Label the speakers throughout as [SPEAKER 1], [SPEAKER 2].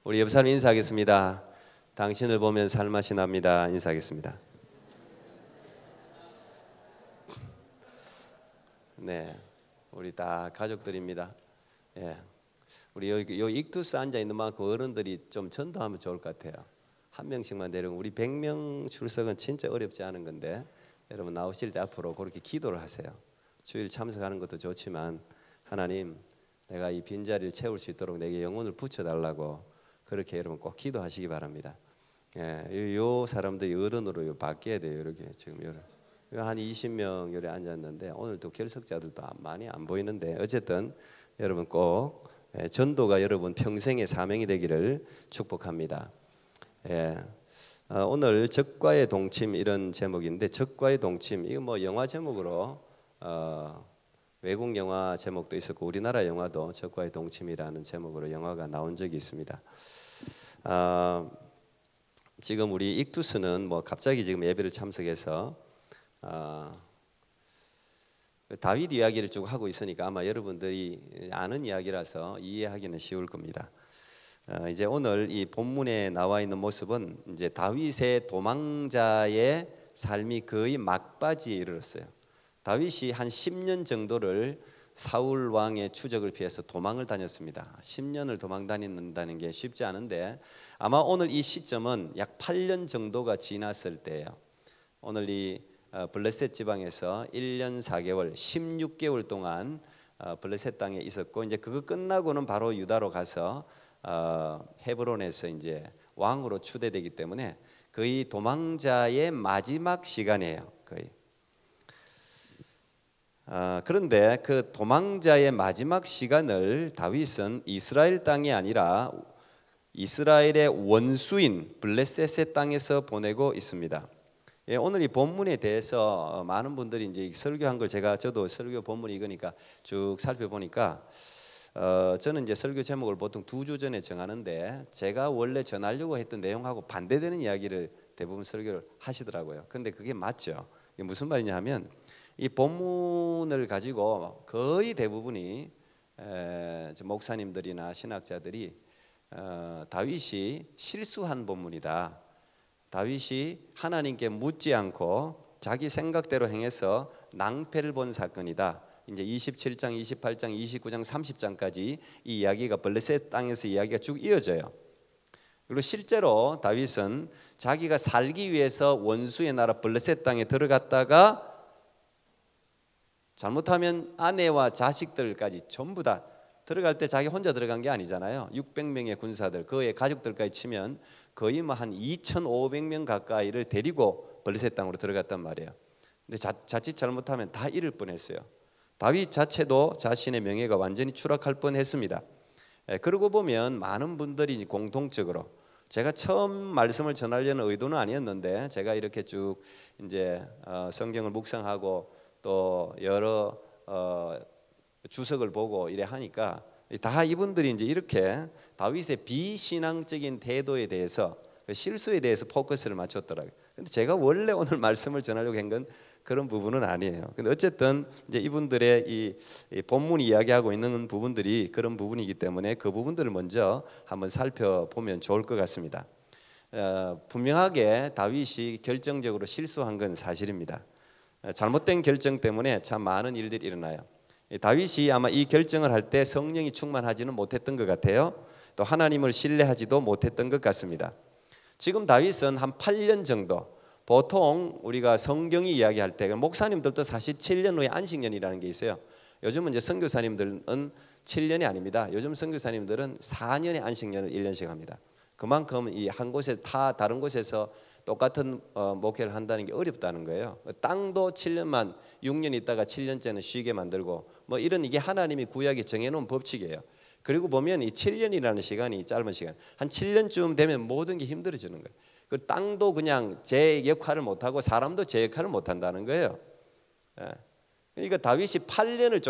[SPEAKER 1] 우리 옆 사람 인사하겠습니다. 당신을 보면 살맛이 납니다. 인사하겠습니다. 네, 우리 다 가족들입니다. 예, 우리 여기 익투스 앉아 있는 만큼 어른들이 좀 전도하면 좋을 것 같아요. 한 명씩만 데리고 우리 100명 출석은 진짜 어렵지 않은 건데 여러분 나오실 때 앞으로 그렇게 기도를 하세요. 주일 참석하는 것도 좋지만 하나님, 내가 이 빈자리를 채울 수 있도록 내게 영혼을 붙여달라고 그렇게 여러분 꼭 기도하시기 바랍니다. 예, 요 사람들이 어른으로 바뀌어야 돼요. 이렇게 지금 한 20명 요래 앉았는데 오늘 또 결석자들도 많이 안 보이는데 어쨌든 여러분 꼭 전도가 여러분 평생의 사명이 되기를 축복합니다. 예, 오늘 적과의 동침 이런 제목인데 적과의 동침 이거 뭐 영화 제목으로 외국 영화 제목도 있었고 우리나라 영화도 적과의 동침이라는 제목으로 영화가 나온 적이 있습니다. 지금 우리 익투스는 뭐 갑자기 지금 예배를 참석해서 다윗 이야기를 쭉 하고 있으니까 아마 여러분들이 아는 이야기라서 이해하기는 쉬울 겁니다. 이제 오늘 이 본문에 나와 있는 모습은 이제 다윗의 도망자의 삶이 거의 막바지에 이르렀어요. 다윗이 한 10년 정도를 사울 왕의 추적을 피해서 도망을 다녔습니다. 10년을 도망 다닌다는 게 쉽지 않은데 아마 오늘 이 시점은 약 8년 정도가 지났을 때예요. 오늘 이 블레셋 지방에서 1년 4개월 16개월 동안 블레셋 땅에 있었고 이제 그거 끝나고는 바로 유다로 가서 헤브론에서 이제 왕으로 추대되기 때문에 거의 도망자의 마지막 시간이에요. 거의. 그런데 그 도망자의 마지막 시간을 다윗은 이스라엘 땅이 아니라 이스라엘의 원수인 블레셋의 땅에서 보내고 있습니다. 예, 오늘 이 본문에 대해서 많은 분들이 이제 설교한 걸 저도 설교 본문이 이거니까 쭉 살펴보니까 저는 이제 설교 제목을 보통 2주 전에 정하는데 제가 원래 전하려고 했던 내용하고 반대되는 이야기를 대부분 설교를 하시더라고요. 근데 그게 맞죠. 이게 무슨 말이냐 하면 이 본문을 가지고 거의 대부분이 목사님들이나 신학자들이 다윗이 실수한 본문이다. 다윗이 하나님께 묻지 않고 자기 생각대로 행해서 낭패를 본 사건이다. 이제 27장, 28장, 29장, 30장까지 이 이야기가 블레셋 땅에서 이야기가 쭉 이어져요. 그리고 실제로 다윗은 자기가 살기 위해서 원수의 나라 블레셋 땅에 들어갔다가 잘못하면 아내와 자식들까지 전부 다 들어갈 때 자기 혼자 들어간 게 아니잖아요. 600명의 군사들 그의 가족들까지 치면 거의 뭐 한 2,500명 가까이를 데리고 블레셋 땅으로 들어갔단 말이에요. 근데 자칫 잘못하면 다 잃을 뻔했어요. 다윗 자체도 자신의 명예가 완전히 추락할 뻔했습니다. 그러고 보면 많은 분들이 공통적으로 제가 처음 말씀을 전하려는 의도는 아니었는데 제가 이렇게 쭉 이제 성경을 묵상하고 또 여러 주석을 보고 이래 하니까 다 이분들이 이제 이렇게 다윗의 비신앙적인 태도에 대해서 실수에 대해서 포커스를 맞췄더라고요. 근데 제가 원래 오늘 말씀을 전하려고 한 건 그런 부분은 아니에요. 근데 어쨌든 이제 이분들의 이 본문이 이야기하고 있는 부분들이 그런 부분이기 때문에 그 부분들을 먼저 한번 살펴보면 좋을 것 같습니다. 분명하게 다윗이 결정적으로 실수한 건 사실입니다. 잘못된 결정 때문에 참 많은 일들이 일어나요. 다윗이 아마 이 결정을 할 때 성령이 충만하지는 못했던 것 같아요. 또 하나님을 신뢰하지도 못했던 것 같습니다. 지금 다윗은 한 8년 정도, 보통 우리가 성경이 이야기할 때 목사님들도 사실 7년 후에 안식년이라는 게 있어요. 요즘은 이제 선교사님들은 7년이 아닙니다. 요즘 선교사님들은 4년의 안식년을 1년씩 합니다. 그만큼 이 한 곳에 다른 곳에서 똑같은 목회를 한다는 게 어렵다는 거예요. 땅도 7년만 6년 있다가 7년째는 쉬게 만들고 뭐 이런 이게 하나님이 구약에 정해놓은 법칙이에요. 그리고 보면 이 7년이라는 시간이 짧은 시간, 한 7년쯤 되면 모든 게 힘들어지는 거예요. 그 땅도 그냥 제 역할을 못하고 사람도 제 역할을 못한다는 거예요. 그러니까 다윗이 8년을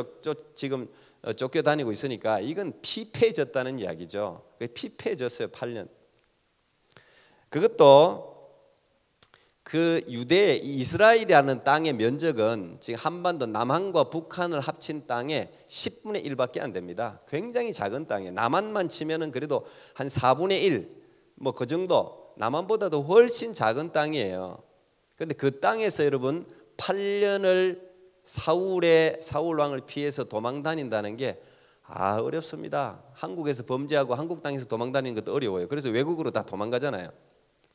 [SPEAKER 1] 지금 쫓겨다니고 있으니까 이건 피폐해졌다는 이야기죠. 피폐해졌어요. 8년. 그것도 그 유대 이스라엘이라는 땅의 면적은 지금 한반도 남한과 북한을 합친 땅의 10분의 1밖에 안 됩니다. 굉장히 작은 땅이에요. 남한만 치면은 그래도 한 4분의 1 뭐 그 정도, 남한보다도 훨씬 작은 땅이에요. 그런데 그 땅에서 여러분 8년을 사울 왕을 피해서 도망 다닌다는 게 어렵습니다. 한국에서 범죄하고 한국 땅에서 도망 다니는 것도 어려워요. 그래서 외국으로 다 도망가잖아요.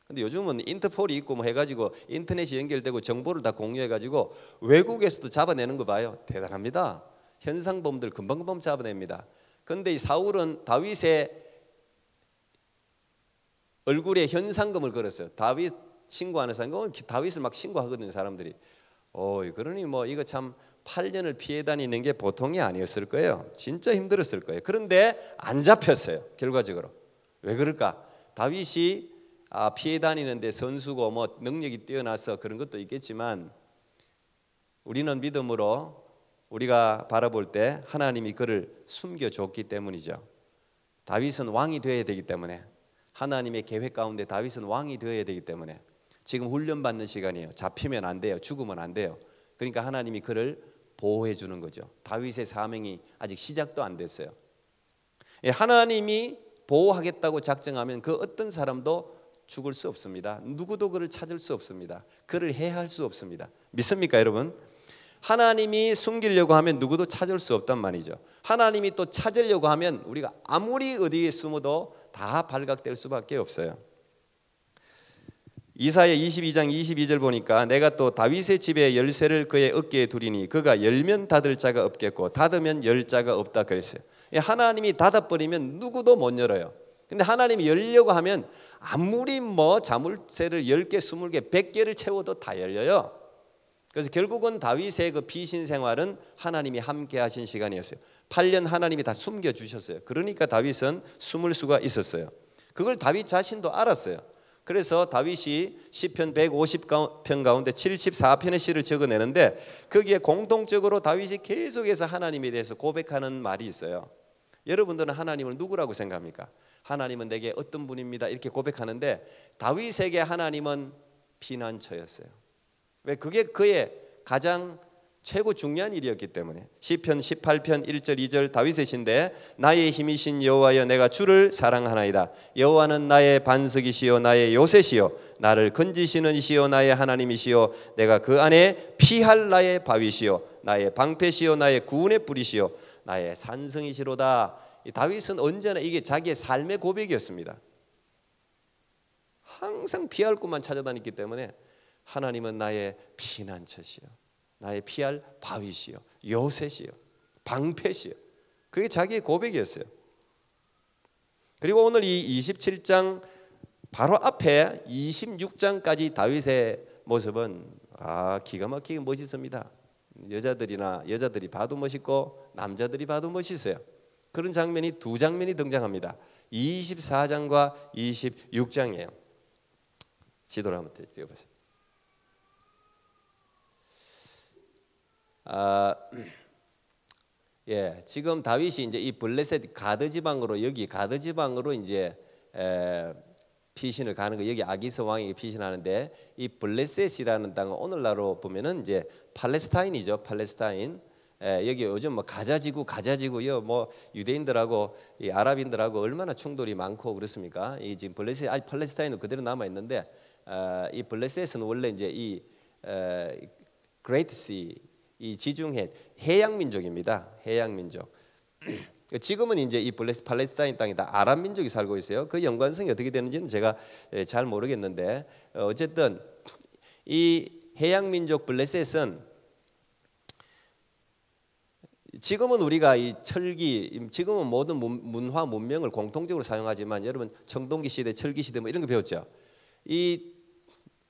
[SPEAKER 1] 근데 요즘은 인터폴이 있고 뭐 해가지고 인터넷이 연결되고 정보를 다 공유해가지고 외국에서도 잡아내는 거 봐요. 대단합니다. 현상범들 금방금방 잡아냅니다. 그런데 이 사울은 다윗의 얼굴에 현상금을 걸었어요. 다윗 신고하는 사람, 다윗을 막 신고하거든요, 사람들이. 그러니 뭐 이거 참 8년을 피해 다니는 게 보통이 아니었을 거예요. 진짜 힘들었을 거예요. 그런데 안 잡혔어요, 결과적으로. 왜 그럴까? 다윗이 피해 다니는데 선수고 뭐 능력이 뛰어나서 그런 것도 있겠지만, 우리는 믿음으로 우리가 바라볼 때 하나님이 그를 숨겨줬기 때문이죠. 다윗은 왕이 되어야 되기 때문에, 하나님의 계획 가운데 다윗은 왕이 되어야 되기 때문에 지금 훈련받는 시간이에요. 잡히면 안 돼요. 죽으면 안 돼요. 그러니까 하나님이 그를 보호해 주는 거죠. 다윗의 사명이 아직 시작도 안 됐어요. 하나님이 보호하겠다고 작정하면 그 어떤 사람도 죽을 수 없습니다. 누구도 그를 찾을 수 없습니다. 그를 해할 수 없습니다. 믿습니까, 여러분? 하나님이 숨기려고 하면 누구도 찾을 수 없단 말이죠. 하나님이 또 찾으려고 하면 우리가 아무리 어디에 숨어도 다 발각될 수밖에 없어요. 이사야 22장 22절 보니까 내가 또 다윗의 집에 열쇠를 그의 어깨에 두리니 그가 열면 닫을 자가 없겠고 닫으면 열 자가 없다 그랬어요. 하나님이 닫아버리면 누구도 못 열어요. 근데 하나님이 열려고 하면 아무리 뭐 자물쇠를 10개, 20개, 100개를 채워도 다 열려요. 그래서 결국은 다윗의 그 피신 생활은 하나님이 함께 하신 시간이었어요. 8년 하나님이 다 숨겨주셨어요. 그러니까 다윗은 숨을 수가 있었어요. 그걸 다윗 자신도 알았어요. 그래서 다윗이 시편 150편 가운데 74편의 시를 적어내는데 거기에 공통적으로 다윗이 계속해서 하나님에 대해서 고백하는 말이 있어요. 여러분들은 하나님을 누구라고 생각합니까? 하나님은 내게 어떤 분입니다 이렇게 고백하는데, 다윗에게 하나님은 피난처였어요. 왜? 그게 그의 가장 최고 중요한 일이었기 때문에. 시편 18편 1절 2절 다윗의 시인데, 나의 힘이신 여호와여 내가 주를 사랑하나이다. 여호와는 나의 반석이시요 나의 요새시요 나를 건지시는 이시요 나의 하나님이시요 내가 그 안에 피할 나의 바위시요 나의 방패시요 나의 구원의 뿌리시요 나의 산성이시로다. 이 다윗은 언제나 이게 자기의 삶의 고백이었습니다. 항상 피할 곳만 찾아다녔기 때문에 하나님은 나의 피난처시요 나의 피할 바위시요 요새시요 방패시요, 그게 자기의 고백이었어요. 그리고 오늘 이 27장 바로 앞에 26장까지 다윗의 모습은 기가 막히게 멋있습니다. 여자들이 봐도 멋있고 남자들이 봐도 멋있어요. 그런 장면이 두 장면이 등장합니다. 24장과 26장이에요. 지도를 한번 띄워보세요. 지금 다윗이 이제 이 블레셋 가드 지방으로, 여기 가드 지방으로 이제 피신을 가는 거, 여기 아기스 왕에게 피신하는데, 이 블레셋이라는 땅은 오늘날로 보면은 이제 팔레스타인이죠. 팔레스타인. 여기 요즘 뭐 가자지구요. 뭐 유대인들하고 이 아랍인들하고 얼마나 충돌이 많고 그렇습니까? 이 지금 블레셋, 팔레스타인은 그대로 남아 있는데, 이 블레셋은 원래 이제 이 그레이트 시, 이 지중해 해양 민족입니다. 해양 민족. 지금은 이제 이 팔레스타인 땅이 다 아랍 민족이 살고 있어요. 그 연관성이 어떻게 되는지는 제가 잘 모르겠는데, 어쨌든 이 해양 민족 블레셋은 지금은 우리가 이 철기, 지금은 모든 문화 문명을 공통적으로 사용하지만, 여러분 청동기 시대, 철기 시대 뭐 이런 거 배웠죠. 이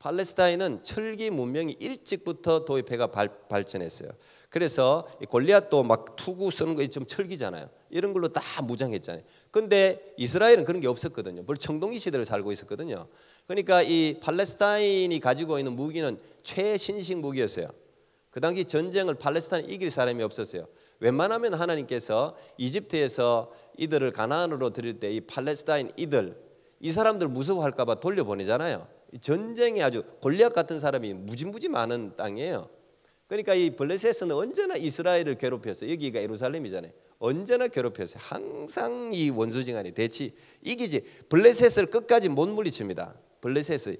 [SPEAKER 1] 팔레스타인은 철기 문명이 일찍부터 도입해가 발전했어요. 그래서 골리앗도 막 투구 쓰는 거 좀 철기잖아요. 이런 걸로 다 무장했잖아요. 근데 이스라엘은 그런 게 없었거든요. 벌써 청동기 시대를 살고 있었거든요. 그러니까 이 팔레스타인이 가지고 있는 무기는 최신식 무기였어요. 그 당시 전쟁을 팔레스타인 이길 사람이 없었어요. 웬만하면 하나님께서 이집트에서 이들을 가나안으로 들일 때 이 팔레스타인 이 사람들 무서워할까 봐 돌려보내잖아요. 전쟁에 아주 골리앗 같은 사람이 무지무지 많은 땅이에요. 그러니까 이 블레셋은 언제나 이스라엘을 괴롭혔어요. 여기가 예루살렘이잖아요. 언제나 괴롭혔어요. 항상 이 원수지간이 대치 이기지. 블레셋을 끝까지 못 물리칩니다. 블레셋의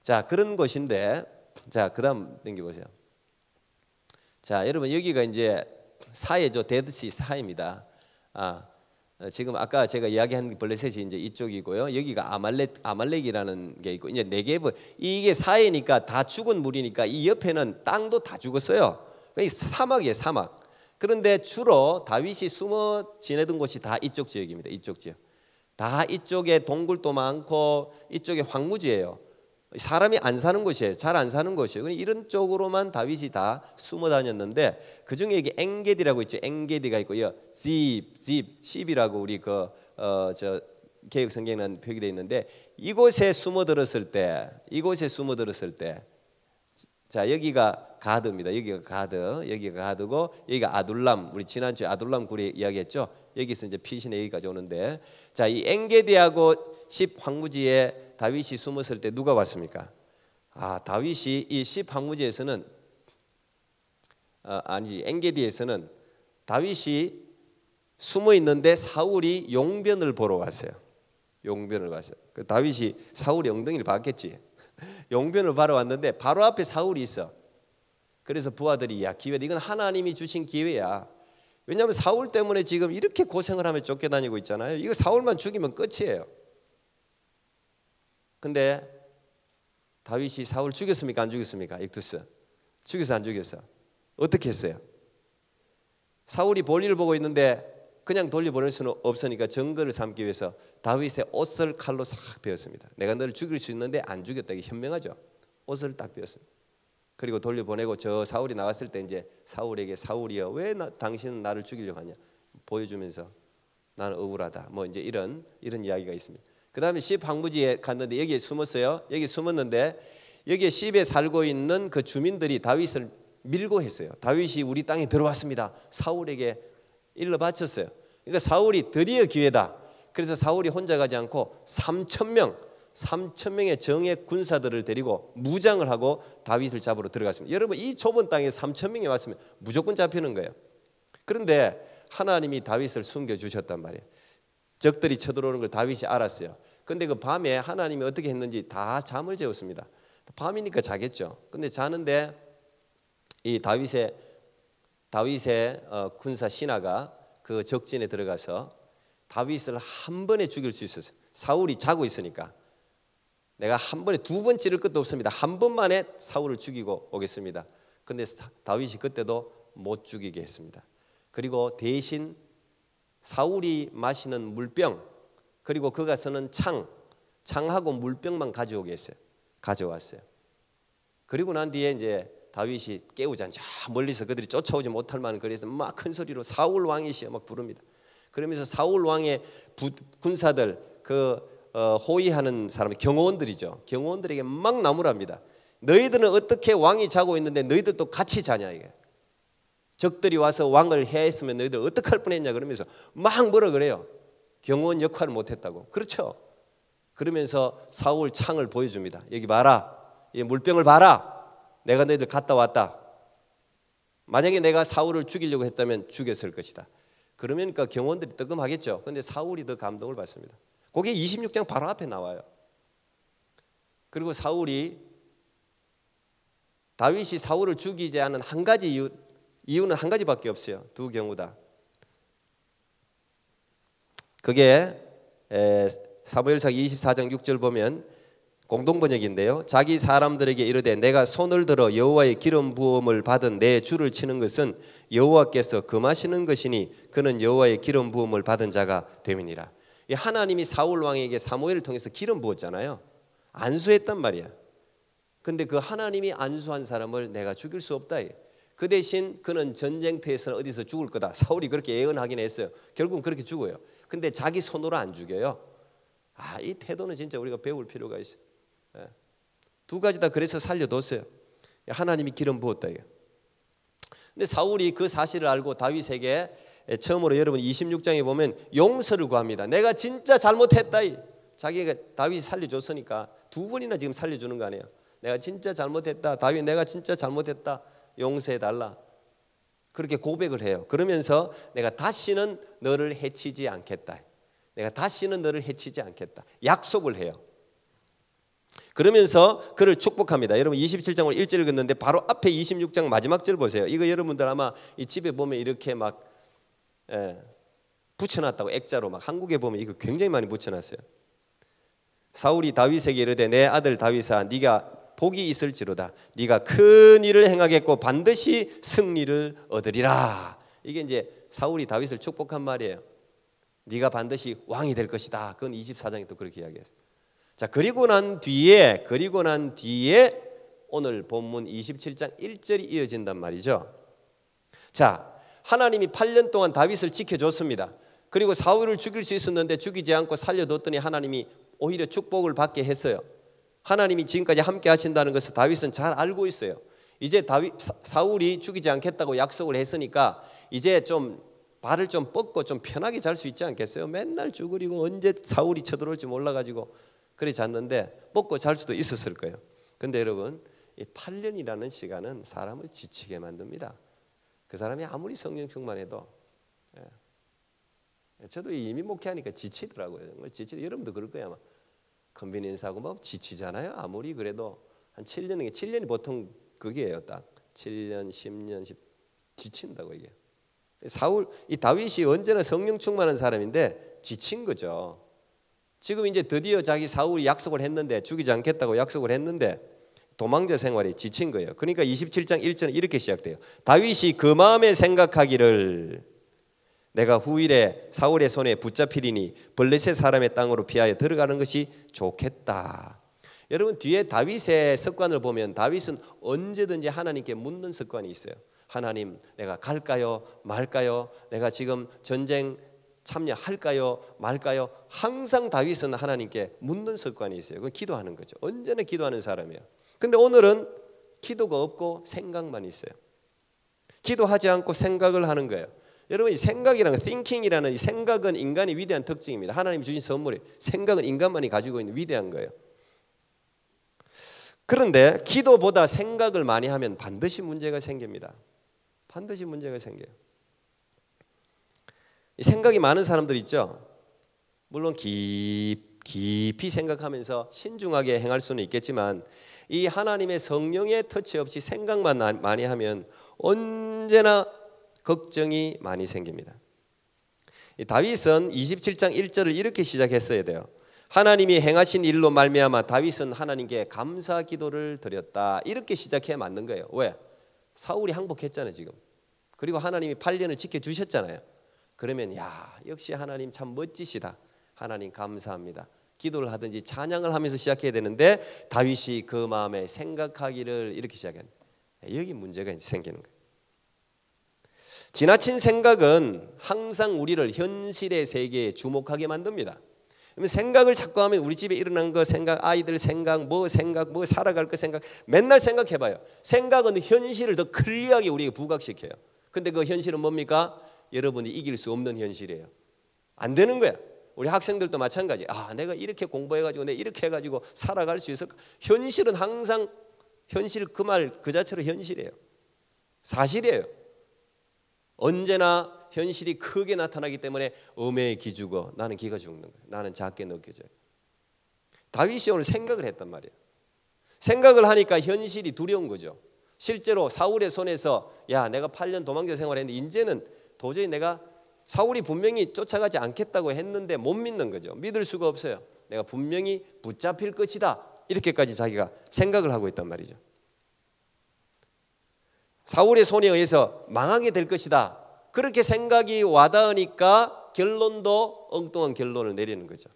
[SPEAKER 1] 자 그런 것인데 자 그다음 넘겨보세요. 자 여러분 여기가 이제 사해죠. 데드시 사해입니다. 지금 아까 제가 이야기한 블레셋이 이제 이쪽이고요. 여기가 아말렉이라는 게 있고 이제 네게브 이게 사해니까 다 죽은 물이니까 이 옆에는 땅도 다 죽었어요. 사막이에요, 사막. 그런데 주로 다윗이 숨어 지내던 곳이 다 이쪽 지역입니다. 이쪽 지역. 다 이쪽에 동굴도 많고 이쪽에 황무지예요. 사람이 안 사는 곳이에요. 잘 안 사는 곳이에요. 이런 쪽으로만 다윗이 다 숨어 다녔는데 그 중에 이게 엥게디라고 있죠. 엥게디가 있고요. 씹이라고 우리 저 개역 성경에는 표기되어 있는데 이곳에 숨어들었을 때, 자 여기가 가드입니다. 여기가 가드고 여기가 아둘람. 우리 지난주에 아둘람 굴이 이야기했죠. 여기서 이제 피신의 얘기까지 오는데 자 이 엥게디하고 십 황무지에 다윗이 숨었을 때 누가 왔습니까? 다윗이 이 십 황무지에서는 엥게디에서는 다윗이 숨어 있는데 사울이 용변을 보러 왔어요. 용변을 봤어요. 그 다윗이 사울의 엉덩이를 봤겠지. 용변을 바로 왔는데 바로 앞에 사울이 있어. 그래서 부하들이 야 기회다. 이건 하나님이 주신 기회야. 왜냐하면 사울 때문에 지금 이렇게 고생을 하며 쫓겨다니고 있잖아요. 이거 사울만 죽이면 끝이에요. 근데 다윗이 사울 죽였습니까? 안 죽였습니까? 익투스 죽였어 안 죽였어? 어떻게 했어요? 사울이 볼일을 보고 있는데 그냥 돌려보낼 수는 없으니까 증거를 삼기 위해서 다윗의 옷을 칼로 싹 베었습니다. 내가 너를 죽일 수 있는데 안 죽였다. 이게 현명하죠. 옷을 딱 베었습니다. 그리고 돌려보내고 저 사울이 나왔을 때 이제 사울에게 사울이여 왜 당신은 나를 죽이려고 하냐 보여주면서 나는 억울하다. 뭐 이제 이런 이야기가 있습니다. 그 다음에 십 황무지에 갔는데 여기에 숨었어요. 여기 숨었는데 여기에 십에 살고 있는 그 주민들이 다윗을 밀고 했어요. 다윗이 우리 땅에 들어왔습니다. 사울에게 일러 바쳤어요. 그러니까 사울이 드디어 기회다. 그래서 사울이 혼자 가지 않고 3,000명의 정예 군사들을 데리고 무장을 하고 다윗을 잡으러 들어갔습니다. 여러분 이 좁은 땅에 3,000명이 왔으면 무조건 잡히는 거예요. 그런데 하나님이 다윗을 숨겨주셨단 말이에요. 적들이 쳐들어오는 걸 다윗이 알았어요. 근데 그 밤에 하나님이 어떻게 했는지 다 잠을 재웠습니다. 밤이니까 자겠죠. 근데 자는데 이 다윗의 군사 신하가 그 적진에 들어가서 다윗을 한 번에 죽일 수 있었어요. 사울이 자고 있으니까 내가 한 번에 두 번 찌를 것도 없습니다. 한 번만에 사울을 죽이고 오겠습니다. 근데 다윗이 그때도 못 죽이게 했습니다. 그리고 대신 사울이 마시는 물병 그리고 그가 쓰는 창하고 물병만 가져오게 했어요. 가져왔어요. 그리고 난 뒤에 이제 다윗이 깨우지 않죠. 멀리서 그들이 쫓아오지 못할 만한 거리에서 막 큰 소리로 사울 왕이시여 막 부릅니다. 그러면서 사울 왕의 군사들 호위하는 사람 경호원들이죠. 경호원들에게 막 나무랍니다. 너희들은 어떻게 왕이 자고 있는데 너희들도 같이 자냐 이게. 적들이 와서 왕을 해했으면 너희들 어떡할 뻔했냐 그러면서 막 뭐라 그래요. 경호원 역할을 못했다고. 그렇죠. 그러면서 사울 창을 보여줍니다. 여기 봐라. 이 물병을 봐라. 내가 너희들 갔다 왔다. 만약에 내가 사울을 죽이려고 했다면 죽였을 것이다. 그러니까 경호원들이 뜨끔하겠죠. 그런데 사울이 더 감동을 받습니다. 그게 26장 바로 앞에 나와요. 그리고 다윗이 사울을 죽이지 않은 한 가지 이유는 한 가지밖에 없어요. 두 경우 다. 그게 사무엘상 24장 6절 보면 공동번역인데요. 자기 사람들에게 이르되 내가 손을 들어 여호와의 기름 부음을 받은 내 주를 치는 것은 여호와께서 금하시는 것이니 그는 여호와의 기름 부음을 받은 자가 됨이니라. 하나님이 사울 왕에게 사무엘을 통해서 기름 부었잖아요. 안수했단 말이야. 근데 그 하나님이 안수한 사람을 내가 죽일 수 없다. 그 대신 그는 전쟁터에서 어디서 죽을 거다. 사울이 그렇게 예언하긴 했어요. 결국은 그렇게 죽어요. 근데 자기 손으로 안 죽여요. 이 태도는 진짜 우리가 배울 필요가 있어요. 두 가지 다 그래서 살려뒀어요. 하나님이 기름 부었다. 근데 사울이 그 사실을 알고 다윗에게 처음으로 여러분 26장에 보면 용서를 구합니다. 내가 진짜 잘못했다. 자기가 다윗이 살려줬으니까 두 번이나 지금 살려주는 거 아니에요. 내가 진짜 잘못했다. 다윗 내가 진짜 잘못했다. 용서해달라. 그렇게 고백을 해요. 그러면서 내가 다시는 너를 해치지 않겠다. 내가 다시는 너를 해치지 않겠다. 약속을 해요. 그러면서 그를 축복합니다. 여러분 27장으로 1절 읽었는데 바로 앞에 26장 마지막 절 보세요. 이거 여러분들 아마 이 집에 보면 이렇게 막 붙여놨다고 액자로 막 한국에 보면 이거 굉장히 많이 붙여놨어요. 사울이 다윗에게 이르되 내 아들 다윗아 네가 복이 있을지로다. 네가 큰 일을 행하겠고 반드시 승리를 얻으리라. 이게 이제 사울이 다윗을 축복한 말이에요. 네가 반드시 왕이 될 것이다. 그건 24장이 또 그렇게 이야기했어요. 자, 그리고 난 뒤에 오늘 본문 27장 1절이 이어진단 말이죠. 자, 하나님이 8년 동안 다윗을 지켜줬습니다. 그리고 사울을 죽일 수 있었는데 죽이지 않고 살려뒀더니 하나님이 오히려 축복을 받게 했어요. 하나님이 지금까지 함께 하신다는 것을 다윗은 잘 알고 있어요. 이제 사울이 죽이지 않겠다고 약속을 했으니까 이제 좀 발을 좀 뻗고 좀 편하게 잘 수 있지 않겠어요? 맨날 죽으리고 언제 사울이 쳐들어올지 몰라가지고 그래 잤는데 뻗고 잘 수도 있었을 거예요. 근데 여러분 이 8년이라는 시간은 사람을 지치게 만듭니다. 그 사람이 아무리 성령 충만해도 저도 이미 목회하니까 지치더라고요. 정말 여러분도 그럴 거예요 아마. 컨비니언스하고 뭐 지치잖아요. 아무리 그래도 한 7년이 보통 그게예요. 딱 7년, 10년, 지친다고 이게. 이 다윗이 언제나 성령 충만한 사람인데 지친 거죠. 지금 이제 드디어 자기 사울이 약속을 했는데 죽이지 않겠다고 약속을 했는데 도망자 생활에 지친 거예요. 그러니까 27장 1절은 이렇게 시작돼요. 다윗이 그 마음에 생각하기를 내가 후일에 사울의 손에 붙잡히리니 블레셋 사람의 땅으로 피하여 들어가는 것이 좋겠다. 여러분 뒤에 다윗의 습관을 보면 다윗은 언제든지 하나님께 묻는 습관이 있어요. 하나님 내가 갈까요 말까요? 내가 지금 전쟁 참여할까요 말까요? 항상 다윗은 하나님께 묻는 습관이 있어요. 그건 기도하는 거죠. 언제나 기도하는 사람이에요. 근데 오늘은 기도가 없고 생각만 있어요. 기도하지 않고 생각을 하는 거예요. 여러분 이 생각이라는 thinking이라는 이 생각은 인간의 위대한 특징입니다. 하나님이 주신 선물이에요. 생각은 인간만이 가지고 있는 위대한 거예요. 그런데 기도보다 생각을 많이 하면 반드시 문제가 생깁니다. 반드시 문제가 생겨요. 이 생각이 많은 사람들 있죠. 물론 깊이 생각하면서 신중하게 행할 수는 있겠지만 이 하나님의 성령의 터치 없이 생각만 많이 하면 언제나 걱정이 많이 생깁니다. 다윗은 27장 1절을 이렇게 시작했어야 돼요. 하나님이 행하신 일로 말미암아 다윗은 하나님께 감사 기도를 드렸다. 이렇게 시작해야 맞는 거예요. 왜? 사울이 항복했잖아요 지금. 그리고 하나님이 8년을 지켜주셨잖아요. 그러면 야 역시 하나님 참 멋지시다. 하나님 감사합니다. 기도를 하든지 찬양을 하면서 시작해야 되는데 다윗이 그 마음에 생각하기를 이렇게 시작했는데 여기 문제가 생기는 거예요. 지나친 생각은 항상 우리를 현실의 세계에 주목하게 만듭니다. 생각을 자꾸 하면 우리 집에 일어난 거 생각, 아이들 생각, 뭐 살아갈 거 생각 맨날 생각해봐요. 생각은 현실을 더 클리어하게 우리에게 부각시켜요. 근데 그 현실은 뭡니까? 여러분이 이길 수 없는 현실이에요. 안 되는 거야. 우리 학생들도 마찬가지. 내가 이렇게 공부해가지고 내가 이렇게 해가지고 살아갈 수 있을까? 현실은 항상 현실 그 말 그 자체로 현실이에요. 사실이에요. 언제나 현실이 크게 나타나기 때문에 음해의 기죽어 나는 기가 죽는 거예요. 나는 작게 느껴져요. 다윗이 오늘 생각을 했단 말이에요. 생각을 하니까 현실이 두려운 거죠. 실제로 사울의 손에서 야 내가 8년 도망자 생활했는데 이제는 도저히 내가 사울이 분명히 쫓아가지 않겠다고 했는데 못 믿는 거죠. 믿을 수가 없어요. 내가 분명히 붙잡힐 것이다. 이렇게까지 자기가 생각을 하고 있단 말이죠. 사울의 손에 의해서 망하게 될 것이다. 그렇게 생각이 와닿으니까 결론도 엉뚱한 결론을 내리는 거죠.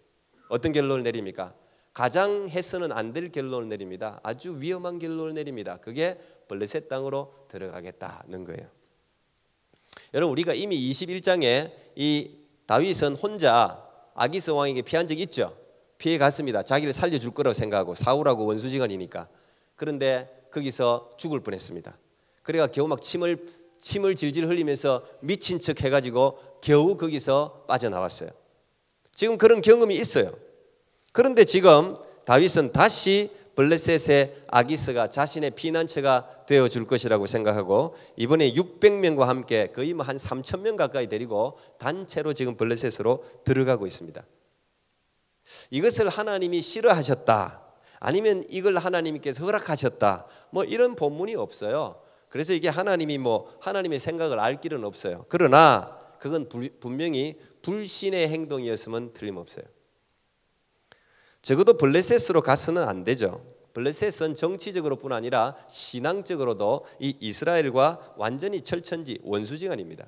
[SPEAKER 1] 어떤 결론을 내립니까? 가장 해서는 안 될 결론을 내립니다. 아주 위험한 결론을 내립니다. 그게 블레셋 땅으로 들어가겠다는 거예요. 여러분 우리가 이미 21장에 이 다윗은 혼자 아기스 왕에게 피한 적이 있죠. 피해 갔습니다. 자기를 살려줄 거라고 생각하고 사울하고 원수지간이니까. 그런데 거기서 죽을 뻔했습니다. 그래가 겨우 막 침을 질질 흘리면서 미친 척 해가지고 겨우 거기서 빠져나왔어요. 지금 그런 경험이 있어요. 그런데 지금 다윗은 다시 블레셋의 아기스가 자신의 피난처가 되어줄 것이라고 생각하고 이번에 600명과 함께 거의 한 3,000명 가까이 데리고 단체로 지금 블레셋으로 들어가고 있습니다. 이것을 하나님이 싫어하셨다, 아니면 이걸 하나님께서 허락하셨다, 뭐 이런 본문이 없어요. 그래서 이게 하나님이 하나님의 생각을 알 길은 없어요. 그러나 그건 분명히 불신의 행동이었으면 틀림없어요. 적어도 블레셋으로 가서는 안 되죠. 블레셋은 정치적으로뿐 아니라 신앙적으로도 이 이스라엘과 완전히 철천지 원수지간입니다.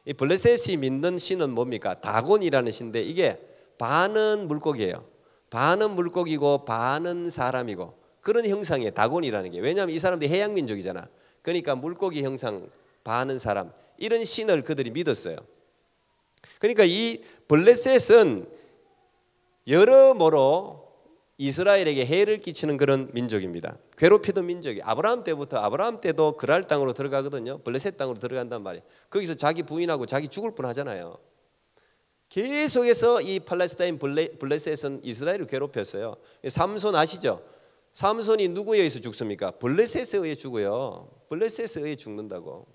[SPEAKER 1] 이 블레셋이 믿는 신은 뭡니까? 다곤이라는 신인데 이게 반은 물고기예요. 반은 물고기고 반은 사람이고 그런 형상이에요. 다곤이라는 게. 왜냐하면 이 사람들이 해양 민족이잖아. 그러니까 물고기 형상, 반은 사람, 이런 신을 그들이 믿었어요. 그러니까 이 블레셋은 여러모로 이스라엘에게 해를 끼치는 그런 민족입니다. 괴롭히던 민족이. 아브라함 때도 그랄 땅으로 들어가거든요. 블레셋 땅으로 들어간단 말이에요. 거기서 자기 부인하고 자기 죽을 뻔하잖아요. 계속해서 이 팔레스타인 블레셋은 이스라엘을 괴롭혔어요. 삼손 아시죠? 삼손이 누구에 의해서 죽습니까? 블레셋에 의해 죽어요. 블레셋에 의해 죽는다고.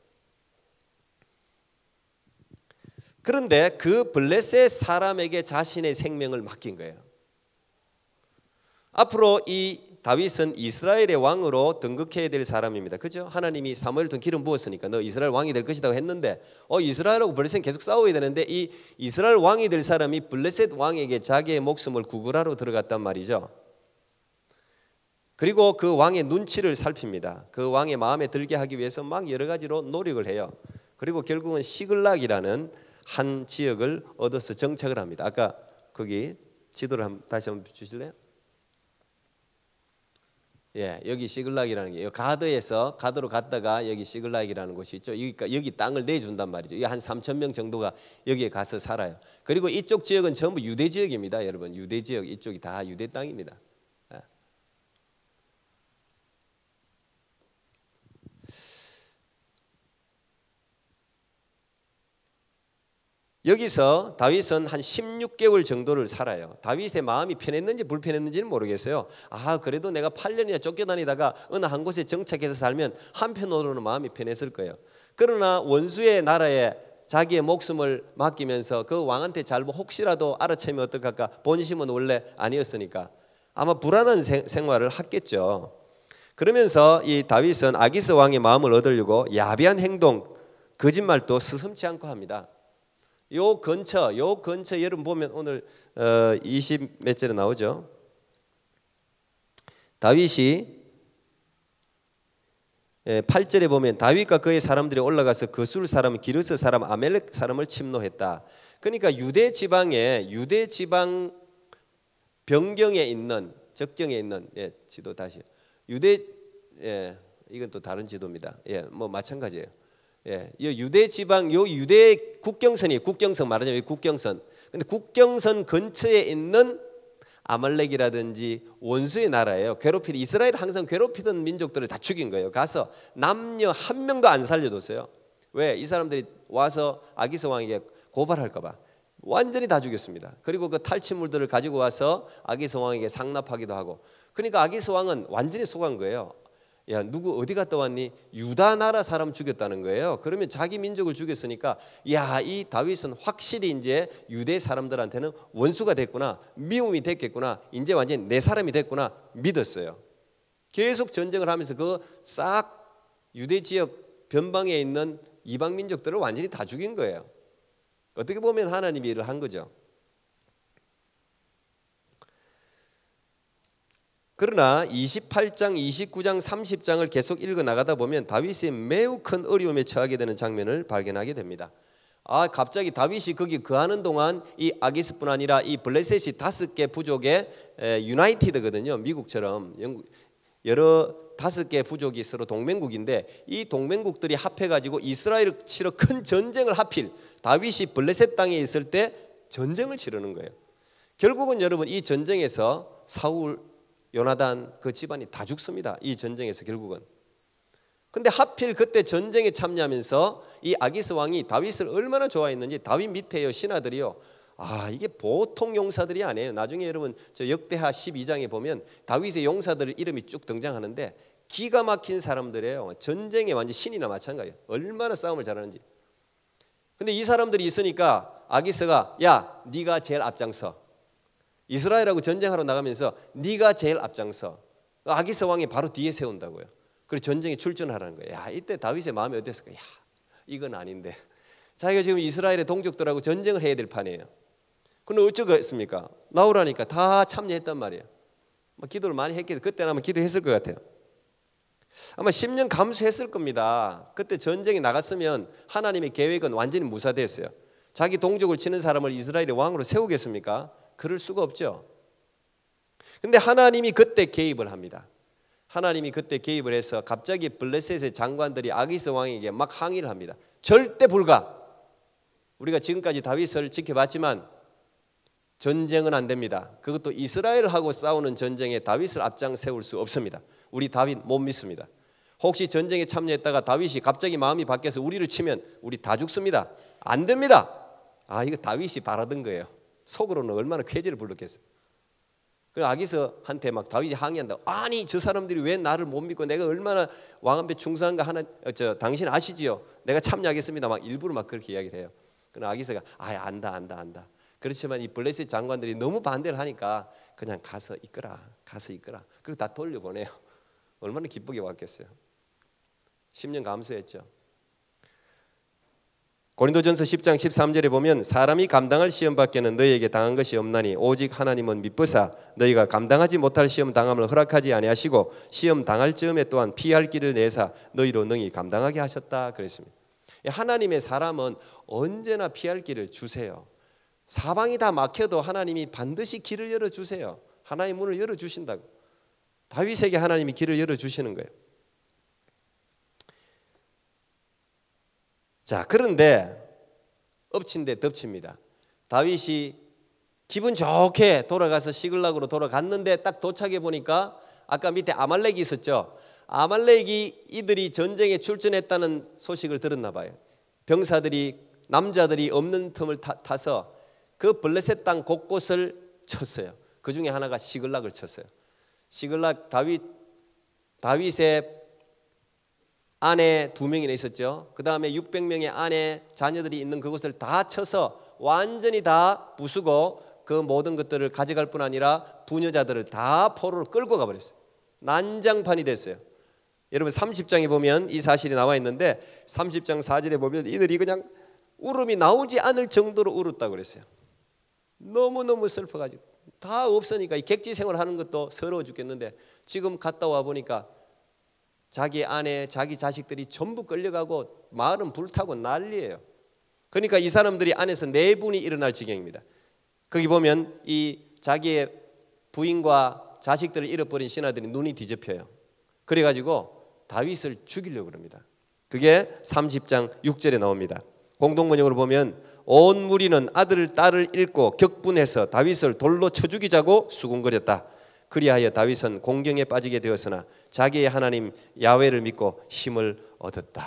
[SPEAKER 1] 그런데 그 블레셋 사람에게 자신의 생명을 맡긴 거예요. 앞으로 이 다윗은 이스라엘의 왕으로 등극해야 될 사람입니다. 그죠? 하나님이 사무엘을 통해 기름 부었으니까 너 이스라엘 왕이 될 것이라고 했는데 이스라엘하고 블레셋은 계속 싸워야 되는데 이 이스라엘 왕이 될 사람이 블레셋 왕에게 자기의 목숨을 구걸하러 들어갔단 말이죠. 그리고 그 왕의 눈치를 살핍니다. 그 왕의 마음에 들게 하기 위해서 막 여러 가지로 노력을 해요. 그리고 결국은 시글락이라는 한 지역을 얻어서 정착을 합니다. 아까 거기 지도를 다시 한번 주실래요? 예, 여기 시글락이라는 게 가드로 갔다가 여기 시글락이라는 곳이 있죠. 여기 땅을 내준단 말이죠. 이게 한 3,000명 정도가 여기에 가서 살아요. 그리고 이쪽 지역은 전부 유대 지역입니다, 여러분. 유대 지역 이쪽이 다 유대 땅입니다. 예. 여기서 다윗은 한 16개월 정도를 살아요. 다윗의 마음이 편했는지 불편했는지는 모르겠어요. 그래도 내가 8년이나 쫓겨다니다가 어느 한 곳에 정착해서 살면 한편으로는 마음이 편했을 거예요. 그러나 원수의 나라에 자기의 목숨을 맡기면서 그 왕한테 혹시라도 알아채면 어떡할까? 본심은 원래 아니었으니까 아마 불안한 생활을 했겠죠. 그러면서 이 다윗은 아기스 왕의 마음을 얻으려고 야비한 행동, 거짓말도 스슴치 않고 합니다. 요 근처 여러분 보면 오늘 20 몇 절에 나오죠. 다윗이 8절에 보면 다윗과 그의 사람들이 올라가서 거술 사람, 기르스 사람, 아멜렉 사람을 침노했다. 그러니까 유대 지방 변경에 있는 적정에 있는 지도 다시 이건 또 다른 지도입니다. 뭐 마찬가지예요. 유대 지방 유대 국경선 말하자면 국경선. 근데 국경선 근처에 있는 아말렉이라든지 원수의 나라예요. 이스라엘 항상 괴롭히던 민족들을 다 죽인 거예요. 가서 남녀 한 명도 안 살려뒀어요. 왜? 이 사람들이 와서 아기스 왕에게 고발할까 봐 완전히 다 죽였습니다. 그리고 그 탈취물들을 가지고 와서 아기스 왕에게 상납하기도 하고. 그러니까 아기스 왕은 완전히 속은 거예요. 야, 누구 어디 갔다 왔니? 유다 나라 사람 죽였다는 거예요. 그러면 자기 민족을 죽였으니까 이 다윗은 확실히 이제 유대 사람들한테는 원수가 됐구나, 미움이 됐겠구나, 이제 완전히 내 사람이 됐구나 믿었어요. 계속 전쟁을 하면서 그 싹 유대 지역 변방에 있는 이방 민족들을 완전히 다 죽인 거예요. 어떻게 보면 하나님이 일을 한 거죠. 그러나 28장, 29장, 30장을 계속 읽어 나가다 보면 다윗이 매우 큰 어려움에 처하게 되는 장면을 발견하게 됩니다. 갑자기 다윗이 거기 거하는 동안 이 아기스뿐 아니라 이 블레셋이 5개 부족의 유나이티드거든요. 미국처럼 여러 5개 부족이 서로 동맹국인데 이 동맹국들이 합해가지고 이스라엘을 치러 큰 전쟁을 하필 다윗이 블레셋 땅에 있을 때 전쟁을 치르는 거예요. 결국은 여러분 이 전쟁에서 사울, 요나단 그 집안이 다 죽습니다. 이 전쟁에서 결국은. 근데 하필 그때 전쟁에 참여하면서 이 아기스 왕이 다윗을 얼마나 좋아했는지 다윗 밑에요 신하들이요 이게 보통 용사들이 아니에요. 나중에 여러분 저 역대하 12장에 보면 다윗의 용사들 이름이 쭉 등장하는데 기가 막힌 사람들이에요. 전쟁에 완전 신이나 마찬가지예요. 얼마나 싸움을 잘하는지. 근데 이 사람들이 있으니까 아기스가 야 네가 제일 앞장서. 이스라엘하고 전쟁하러 나가면서 네가 제일 앞장서. 아기스 왕이 바로 뒤에 세운다고요. 그리고 전쟁에 출전하라는 거예요. 야 이때 다윗의 마음이 어땠을까? 야 이건 아닌데. 자기가 지금 이스라엘의 동족들하고 전쟁을 해야 될 판이에요. 근데 어쩌겠습니까? 나오라니까 다 참여했단 말이에요. 기도를 많이 했겠죠. 그때는 아마 기도했을 것 같아요. 아마 10년 감수했을 겁니다. 그때 전쟁에 나갔으면 하나님의 계획은 완전히 무사됐어요. 자기 동족을 치는 사람을 이스라엘의 왕으로 세우겠습니까? 그럴 수가 없죠. 근데 하나님이 그때 개입을 합니다. 하나님이 그때 개입을 해서 갑자기 블레셋의 장관들이 아기스 왕에게 막 항의를 합니다. 절대 불가. 우리가 지금까지 다윗을 지켜봤지만 전쟁은 안 됩니다. 그것도 이스라엘하고 싸우는 전쟁에 다윗을 앞장 세울 수 없습니다. 우리 다윗 못 믿습니다. 혹시 전쟁에 참여했다가 다윗이 갑자기 마음이 바뀌어서 우리를 치면 우리 다 죽습니다. 안 됩니다. 이거 다윗이 바라던 거예요. 속으로는 얼마나 쾌지를 불렀겠어요. 그래서 아기스한테 막 다윗이 항의한다. 아니 저 사람들이 왜 나를 못 믿고 내가 얼마나 왕 앞에 충성한가 당신 아시지요? 내가 참여하겠습니다. 막 일부러 막 그렇게 이야기를 해요. 그러나 아기스가 안다. 그렇지만 이 블레셋 장관들이 너무 반대를 하니까 그냥 가서 이끌어. 그리고 다 돌려보내요. 얼마나 기쁘게 왔겠어요. 10년 감수했죠. 고린도전서 10장 13절에 보면 사람이 감당할 시험 밖에는 너희에게 당한 것이 없나니 오직 하나님은 미쁘사 너희가 감당하지 못할 시험 당함을 허락하지 아니하시고 시험 당할 즈음에 또한 피할 길을 내사 너희로 능히 감당하게 하셨다 그랬습니다. 하나님의 사람은 언제나 피할 길을 주세요. 사방이 다 막혀도 하나님이 반드시 길을 열어주세요. 하나의 문을 열어주신다고. 다윗에게 하나님이 길을 열어주시는 거예요. 자, 그런데 엎친 데 덮칩니다. 다윗이 기분 좋게 돌아가서 시글락으로 돌아갔는데 딱 도착해 보니까 아까 밑에 아말렉이 있었죠. 아말렉이 이들이 전쟁에 출전했다는 소식을 들었나 봐요. 병사들이 남자들이 없는 틈을 타서 그 블레셋 땅 곳곳을 쳤어요. 그 중에 하나가 시글락을 쳤어요. 시글락 다윗의 아내 2명이나 있었죠. 그 다음에 600명의 아내 자녀들이 있는 그곳을 다 쳐서 완전히 다 부수고 그 모든 것들을 가져갈 뿐 아니라 부녀자들을 다 포로로 끌고 가버렸어요. 난장판이 됐어요. 여러분 30장에 보면 이 사실이 나와 있는데 30장 4절에 보면 이들이 그냥 울음이 나오지 않을 정도로 울었다고 그랬어요. 너무너무 슬퍼가지고 다 없으니까 이 객지 생활하는 것도 서러워 죽겠는데 지금 갔다 와 보니까 자기 아내, 자기 자식들이 전부 끌려가고 마을은 불타고 난리예요. 그러니까 이 사람들이 안에서 내분이 일어날 지경입니다. 거기 보면 이 자기의 부인과 자식들을 잃어버린 신하들이 눈이 뒤집혀요. 그래가지고 다윗을 죽이려고 합니다. 그게 30장 6절에 나옵니다. 공동번역으로 보면 온 무리는 아들 딸을 잃고 격분해서 다윗을 돌로 쳐 죽이자고 수군거렸다. 그리하여 다윗은 공경에 빠지게 되었으나 자기의 하나님 야훼를 믿고 힘을 얻었다.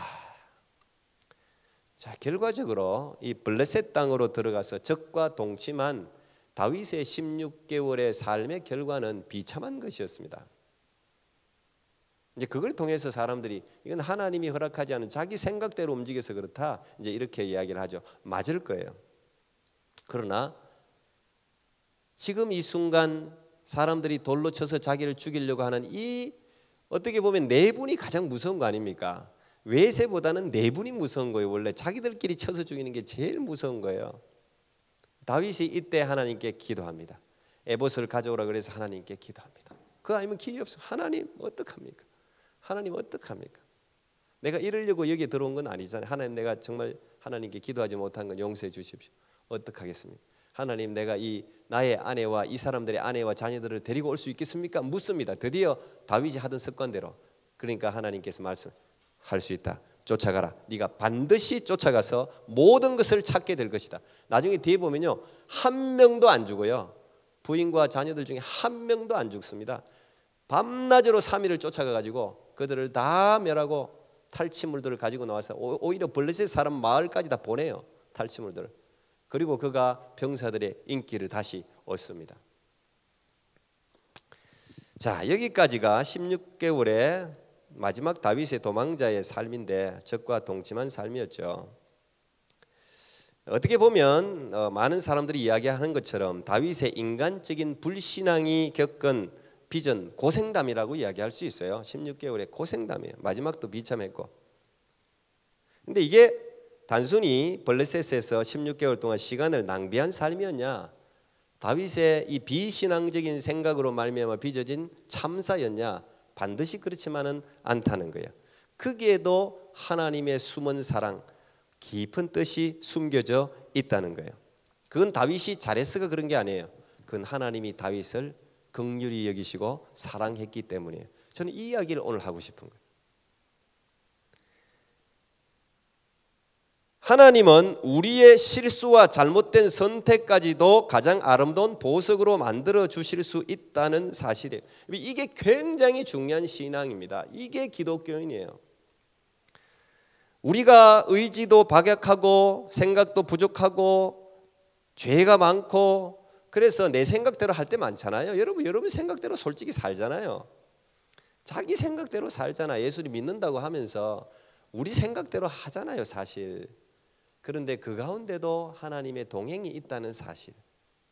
[SPEAKER 1] 자, 결과적으로 이 블레셋 땅으로 들어가서 적과 동침한 다윗의 16개월의 삶의 결과는 비참한 것이었습니다. 이제 그걸 통해서 사람들이 이건 하나님이 허락하지 않은 자기 생각대로 움직여서 그렇다. 이제 이렇게 이야기를 하죠. 맞을 거예요. 그러나 지금 이 순간 사람들이 돌로 쳐서 자기를 죽이려고 하는 이 어떻게 보면 내분이 가장 무서운 거 아닙니까? 외세보다는 내분이 무서운 거예요. 원래 자기들끼리 쳐서 죽이는 게 제일 무서운 거예요. 다윗이 이때 하나님께 기도합니다. 에봇을 가져오라 그래서 하나님께 기도합니다. 그거 아니면 길이 없어. 하나님 어떡합니까? 하나님 어떡합니까? 내가 이러려고 여기에 들어온 건 아니잖아요. 하나님 내가 정말 하나님께 기도하지 못한 건 용서해 주십시오. 어떡하겠습니까? 하나님 내가 이 나의 아내와 이 사람들의 아내와 자녀들을 데리고 올 수 있겠습니까? 묻습니다. 드디어 다윗이 하던 습관대로. 그러니까 하나님께서 말씀할 수 있다. 쫓아가라. 네가 반드시 쫓아가서 모든 것을 찾게 될 것이다. 나중에 뒤에 보면요. 한 명도 안 죽어요. 부인과 자녀들 중에 한 명도 안 죽습니다. 밤낮으로 3일을 쫓아가가지고 그들을 다 멸하고 탈취물들을 가지고 나와서 오히려 블레셋 사람 마을까지 다 보내요. 탈취물들을. 그리고 그가 병사들의 인기를 다시 얻습니다. 자, 여기까지가 16개월의 마지막 다윗의 도망자의 삶인데 적과 동침한 삶이었죠. 어떻게 보면 많은 사람들이 이야기하는 것처럼 다윗의 인간적인 불신앙이 겪은 빚은 고생담이라고 이야기할 수 있어요. 16개월의 고생담이에요. 마지막도 비참했고. 근데 이게 단순히 블레셋에서 16개월 동안 시간을 낭비한 삶이었냐, 다윗의 이 비신앙적인 생각으로 말미암아 빚어진 참사였냐, 반드시 그렇지만은 않다는 거예요. 거기에도 하나님의 숨은 사랑, 깊은 뜻이 숨겨져 있다는 거예요. 그건 다윗이 잘했어가 그런 게 아니에요. 그건 하나님이 다윗을 긍휼히 여기시고 사랑했기 때문이에요. 저는 이 이야기를 오늘 하고 싶은 거예요. 하나님은 우리의 실수와 잘못된 선택까지도 가장 아름다운 보석으로 만들어 주실 수 있다는 사실이에요. 이게 굉장히 중요한 신앙입니다. 이게 기독교인이에요. 우리가 의지도 박약하고 생각도 부족하고 죄가 많고 그래서 내 생각대로 할 때 많잖아요. 여러분 생각대로 솔직히 살잖아요. 자기 생각대로 살잖아. 예수를 믿는다고 하면서 우리 생각대로 하잖아요, 사실. 그런데 그 가운데도 하나님의 동행이 있다는 사실,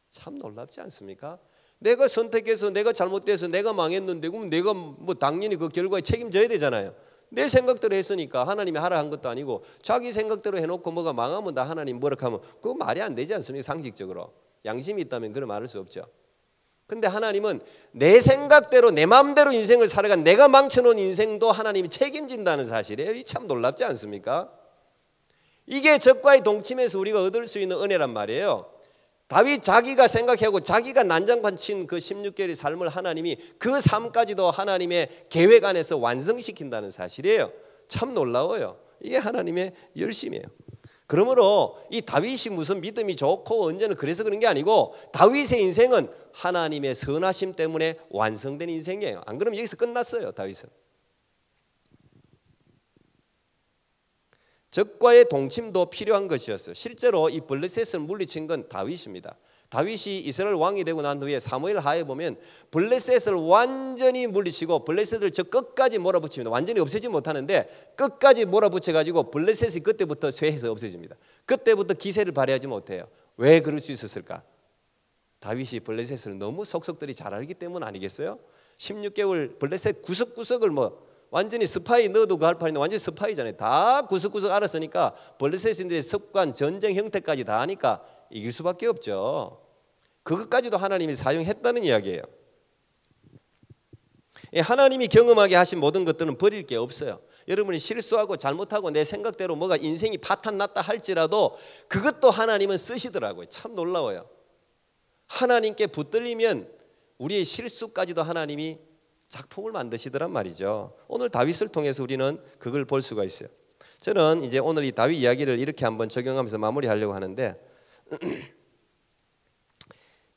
[SPEAKER 1] 참 놀랍지 않습니까? 내가 선택해서 내가 잘못돼서 내가 망했는데 그럼 내가 뭐 당연히 그 결과에 책임져야 되잖아요. 내 생각대로 했으니까 하나님이 하라 한 것도 아니고 자기 생각대로 해놓고 뭐가 망하면 다 하나님 뭐라 하면 그거 말이 안 되지 않습니까? 상식적으로 양심이 있다면 그런 말할 수 없죠. 근데 하나님은 내 생각대로 내 마음대로 인생을 살아간 내가 망쳐놓은 인생도 하나님이 책임진다는 사실이에요. 이 참 놀랍지 않습니까? 이게 적과의 동침에서 우리가 얻을 수 있는 은혜란 말이에요. 다윗 자기가 생각하고 자기가 난장판 친 그 16개월의 삶을 하나님이 그 삶까지도 하나님의 계획 안에서 완성시킨다는 사실이에요. 참 놀라워요. 이게 하나님의 열심이에요. 그러므로 이 다윗이 무슨 믿음이 좋고 언제는 그래서 그런 게 아니고 다윗의 인생은 하나님의 선하심 때문에 완성된 인생이에요. 안 그러면 여기서 끝났어요, 다윗은. 적과의 동침도 필요한 것이었어요. 실제로 이 블레셋을 물리친 건 다윗입니다. 다윗이 이스라엘 왕이 되고 난 후에 사무엘 하에 보면 블레셋을 완전히 물리치고 블레셋을 저 끝까지 몰아붙입니다. 완전히 없애지 못하는데 끝까지 몰아붙여가지고 블레셋이 그때부터 쇠해서 없어집니다. 그때부터 기세를 발휘하지 못해요. 왜 그럴 수 있었을까? 다윗이 블레셋을 너무 속속들이 잘 알기 때문 아니겠어요? 16개월 블레셋 구석구석을 완전히 스파이 넣어도 할 판인데 완전히 스파이잖아요. 다 구석구석 알았으니까 블레셋인들의 습관, 전쟁 형태까지 다 아니까 이길 수밖에 없죠. 그것까지도 하나님이 사용했다는 이야기예요. 하나님이 경험하게 하신 모든 것들은 버릴 게 없어요. 여러분이 실수하고 잘못하고 내 생각대로 뭐가 인생이 파탄났다 할지라도 그것도 하나님은 쓰시더라고요. 참 놀라워요. 하나님께 붙들리면 우리의 실수까지도 하나님이 작품을 만드시더란 말이죠. 오늘 다윗을 통해서 우리는 그걸 볼 수가 있어요. 저는 이제 오늘 이 다윗 이야기를 이렇게 한번 적용하면서 마무리하려고 하는데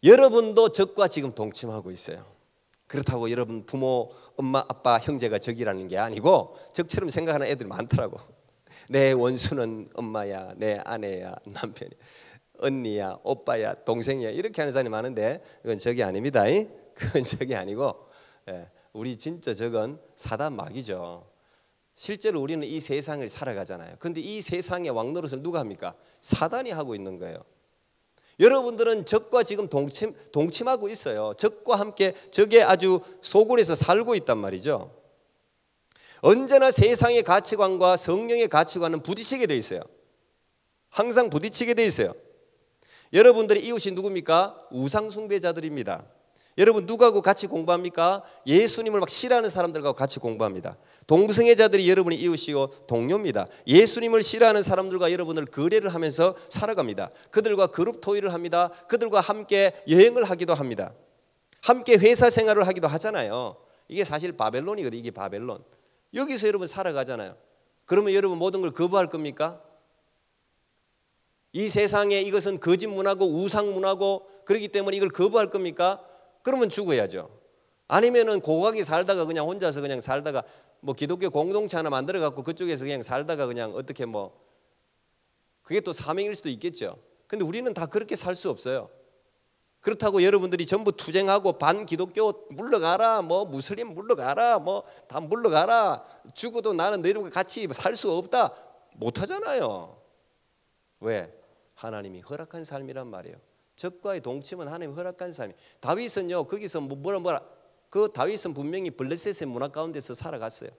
[SPEAKER 1] 여러분도 적과 지금 동침하고 있어요. 그렇다고 여러분 부모, 엄마, 아빠, 형제가 적이라는 게 아니고 적처럼 생각하는 애들이 많더라고. 내 원수는 엄마야, 내 아내야, 남편이야, 언니야, 오빠야, 동생이야 이렇게 하는 사람이 많은데 그건 적이 아닙니다. 그건 적이 아니고 우리 진짜 적은 사단 마귀죠. 실제로 우리는 이 세상을 살아가잖아요. 그런데 이 세상의 왕노릇을 누가 합니까? 사단이 하고 있는 거예요. 여러분들은 적과 지금 동침하고 있어요. 적과 함께 적의 아주 소굴에서 살고 있단 말이죠. 언제나 세상의 가치관과 성령의 가치관은 부딪히게 돼 있어요. 항상 부딪히게 돼 있어요. 여러분들의 이웃이 누굽니까? 우상숭배자들입니다. 여러분 누구하고 같이 공부합니까? 예수님을 막 싫어하는 사람들과 같이 공부합니다. 동성애자들이 여러분의 이웃이고 동료입니다. 예수님을 싫어하는 사람들과 여러분을 거래를 하면서 살아갑니다. 그들과 그룹 토의를 합니다. 그들과 함께 여행을 하기도 합니다. 함께 회사 생활을 하기도 하잖아요. 이게 사실 바벨론이거든요. 이게 바벨론. 여기서 여러분 살아가잖아요. 그러면 여러분 모든 걸 거부할 겁니까? 이 세상에 이것은 거짓 문화고 우상 문화고 그렇기 때문에 이걸 거부할 겁니까? 그러면 죽어야죠. 아니면은 고각이 살다가 그냥 혼자서 그냥 살다가 뭐 기독교 공동체 하나 만들어 갖고 그쪽에서 그냥 살다가 그냥 어떻게 그게 또 사명일 수도 있겠죠. 근데 우리는 다 그렇게 살 수 없어요. 그렇다고 여러분들이 전부 투쟁하고 반기독교 물러가라, 뭐 무슬림 물러가라, 뭐 다 물러가라, 죽어도 나는 너희들과 같이 살 수 없다, 못하잖아요. 왜? 하나님이 허락한 삶이란 말이에요. 적과의 동침은 하나님이 허락한 삶이. 다윗은요 거기서 뭐라 그 다윗은 분명히 블레셋의 문화 가운데서 살아갔어요.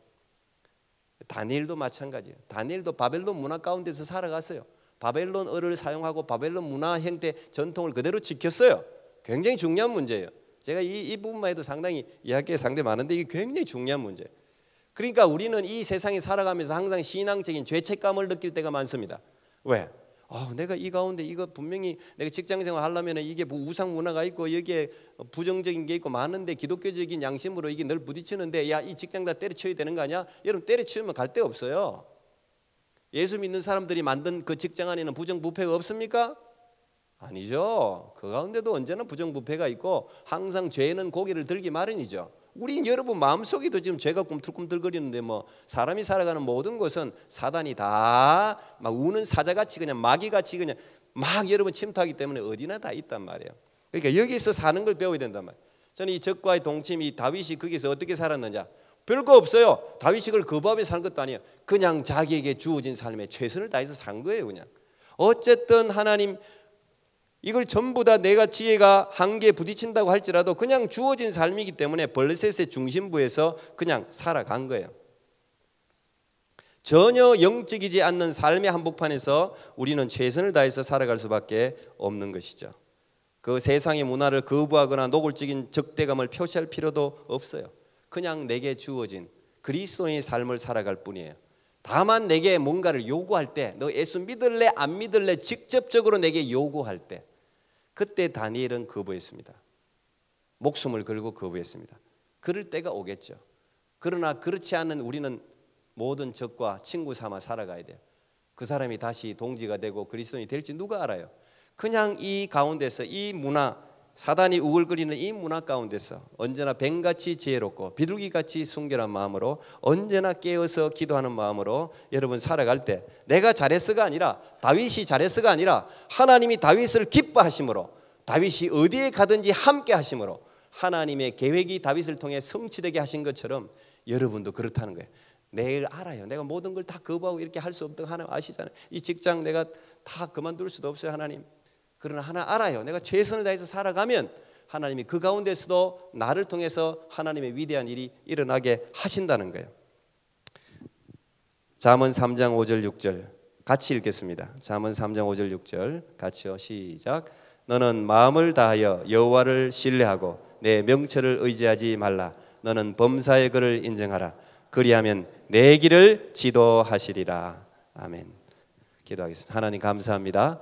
[SPEAKER 1] 다니엘도 마찬가지예요. 다니엘도 바벨론 문화 가운데서 살아갔어요. 바벨론어를 사용하고 바벨론 문화 형태 전통을 그대로 지켰어요. 굉장히 중요한 문제예요. 제가 이 부분만 해도 상당히 이야기가 상당히 많은데 이게 굉장히 중요한 문제예요. 그러니까 우리는 이 세상에 살아가면서 항상 신앙적인 죄책감을 느낄 때가 많습니다. 왜? 내가 이 가운데 이거 분명히 내가 직장생활 하려면 이게 우상 문화가 있고 여기에 부정적인 게 있고 많은데 기독교적인 양심으로 이게 늘 부딪히는데 야, 이 직장 다 때려치워야 되는 거 아니야? 여러분 때려치우면 갈 데 없어요. 예수 믿는 사람들이 만든 그 직장 안에는 부정부패가 없습니까? 아니죠. 그 가운데도 언제나 부정부패가 있고 항상 죄는 고개를 들기 마련이죠. 우리 여러분 마음속에도 지금 죄가 꿈틀꿈틀거리는데 뭐 사람이 살아가는 모든 것은 사단이 다 막 우는 사자같이 그냥 마귀같이 그냥 막 여러분 침투하기 때문에 어디나 다 있단 말이에요. 그러니까 여기서 사는 걸 배워야 된단 말이에요. 저는 이 적과의 동침이 다윗이 거기서 어떻게 살았느냐, 별거 없어요. 다윗이 그걸 거부하며 산 것도 아니에요. 그냥 자기에게 주어진 삶에 최선을 다해서 산 거예요. 그냥 어쨌든 하나님 이걸 전부 다 내가 지혜가 한계에 부딪힌다고 할지라도 그냥 주어진 삶이기 때문에 블레셋의 중심부에서 그냥 살아간 거예요. 전혀 영적이지 않는 삶의 한복판에서 우리는 최선을 다해서 살아갈 수밖에 없는 것이죠. 그 세상의 문화를 거부하거나 노골적인 적대감을 표시할 필요도 없어요. 그냥 내게 주어진 그리스도인의 삶을 살아갈 뿐이에요. 다만 내게 뭔가를 요구할 때, 너 예수 믿을래 안 믿을래 직접적으로 내게 요구할 때, 그때 다니엘은 거부했습니다. 목숨을 걸고 거부했습니다. 그럴 때가 오겠죠. 그러나 그렇지 않은 우리는 모든 적과 친구 삼아 살아가야 돼요. 그 사람이 다시 동지가 되고 그리스도인이 될지 누가 알아요? 그냥 이 가운데서 이 문화, 사단이 우글거리는 이 문화 가운데서 언제나 뱀같이 지혜롭고 비둘기같이 순결한 마음으로 언제나 깨어서 기도하는 마음으로 여러분 살아갈 때 내가 잘했어가 아니라 다윗이 잘했어가 아니라 하나님이 다윗을 기뻐하심으로 다윗이 어디에 가든지 함께 하심으로 하나님의 계획이 다윗을 통해 성취되게 하신 것처럼 여러분도 그렇다는 거예요. 내일 알아요. 내가 모든 걸 다 거부하고 이렇게 할 수 없던 하나님 아시잖아요. 이 직장 내가 다 그만둘 수도 없어요. 하나님. 그러나 하나 알아요. 내가 최선을 다해서 살아가면 하나님이 그 가운데서도 나를 통해서 하나님의 위대한 일이 일어나게 하신다는 거예요. 잠언 3장 5절 6절 같이 읽겠습니다. 잠언 3장 5절 6절 같이요. 시작. 너는 마음을 다하여 여호와를 신뢰하고 내 명철을 의지하지 말라. 너는 범사의 그를 인정하라. 그리하면 내 길을 지도하시리라. 아멘. 기도하겠습니다. 하나님 감사합니다.